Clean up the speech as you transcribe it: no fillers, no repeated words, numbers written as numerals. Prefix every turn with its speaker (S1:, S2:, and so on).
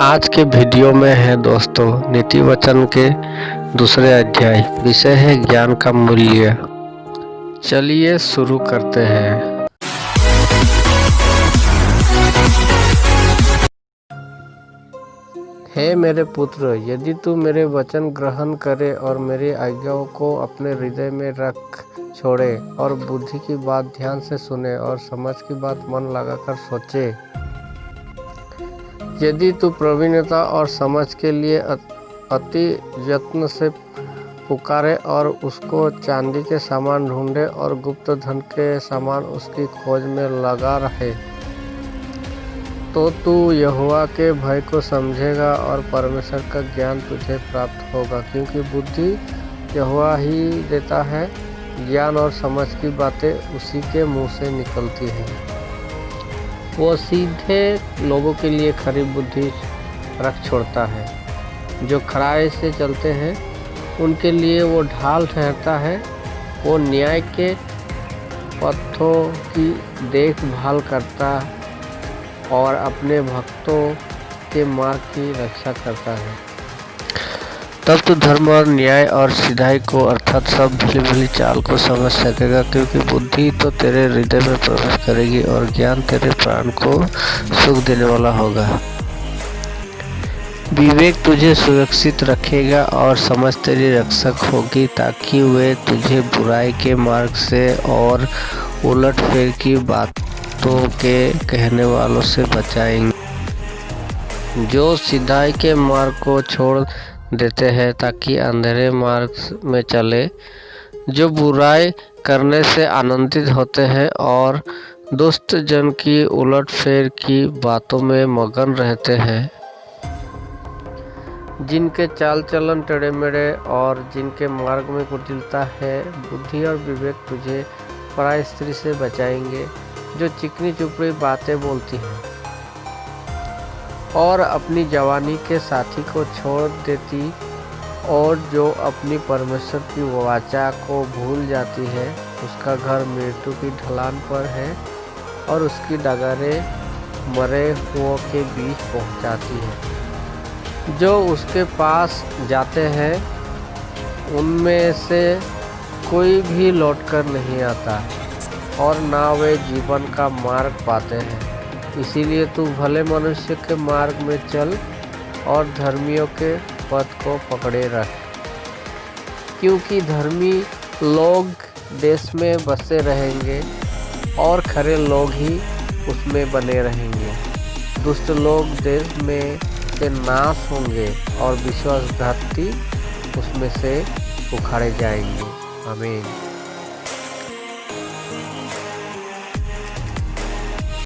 S1: आज के वीडियो में है दोस्तों नीति वचन के दूसरे अध्याय। विषय है ज्ञान का मूल्य। चलिए शुरू करते हैं। हे मेरे पुत्र, यदि तू मेरे वचन ग्रहण करे और मेरी आज्ञाओं को अपने हृदय में रख छोड़े और बुद्धि की बात ध्यान से सुने और समझ की बात मन लगाकर सोचे, यदि तू प्रवीणता और समझ के लिए अति यत्न से पुकारे और उसको चांदी के समान ढूंढे और गुप्त धन के समान उसकी खोज में लगा रहे, तो तू यहोवा के भय को समझेगा और परमेश्वर का ज्ञान तुझे प्राप्त होगा। क्योंकि बुद्धि यहोवा ही देता है, ज्ञान और समझ की बातें उसी के मुंह से निकलती हैं। वो सीधे लोगों के लिए खरी बुद्धि रख छोड़ता है। जो खराई से चलते हैं उनके लिए वो ढाल ठहरता है। वो न्याय के पथों की देखभाल करता और अपने भक्तों के मार्ग की रक्षा करता है। तब तो धर्म और न्याय और सिधाई को अर्थात सब भली भली चाल को समझ सकेगा। क्योंकि बुद्धि तो तेरे हृदय में प्रवेश करेगी और ज्ञान तेरे प्राण को सुख देने वाला होगा। विवेक तुझे सुरक्षित रखेगा और समझ तेरी रक्षक होगी, ताकि वे तुझे बुराई के मार्ग से और उलटफेर की बातों के कहने वालों से बचाएंगे। जो सिधाई के मार्ग को छोड़ देते हैं ताकि अंधेरे मार्ग में चले, जो बुराई करने से आनंदित होते हैं और दुष्ट जन की उलटफेर की बातों में मगन रहते हैं, जिनके चाल चलन टेढ़े मेढ़े और जिनके मार्ग में कुटिलता है। बुद्धि और विवेक तुझे पराई स्त्री से बचाएंगे, जो चिकनी चुपड़ी बातें बोलती है और अपनी जवानी के साथी को छोड़ देती, और जो अपनी परमेश्वर की वाचा को भूल जाती है। उसका घर मृत्यु की ढलान पर है और उसकी डगरें मरे हुओं के बीच पहुंचाती है। जो उसके पास जाते हैं उनमें से कोई भी लौटकर नहीं आता और ना वे जीवन का मार्ग पाते हैं। इसीलिए तू भले मनुष्य के मार्ग में चल और धर्मियों के पथ को पकड़े रख। क्योंकि धर्मी लोग देश में बसे रहेंगे और खरे लोग ही उसमें बने रहेंगे। दुष्ट लोग देश में से नाश होंगे और विश्वासघाती उसमें से उखाड़े जाएंगे। आमीन।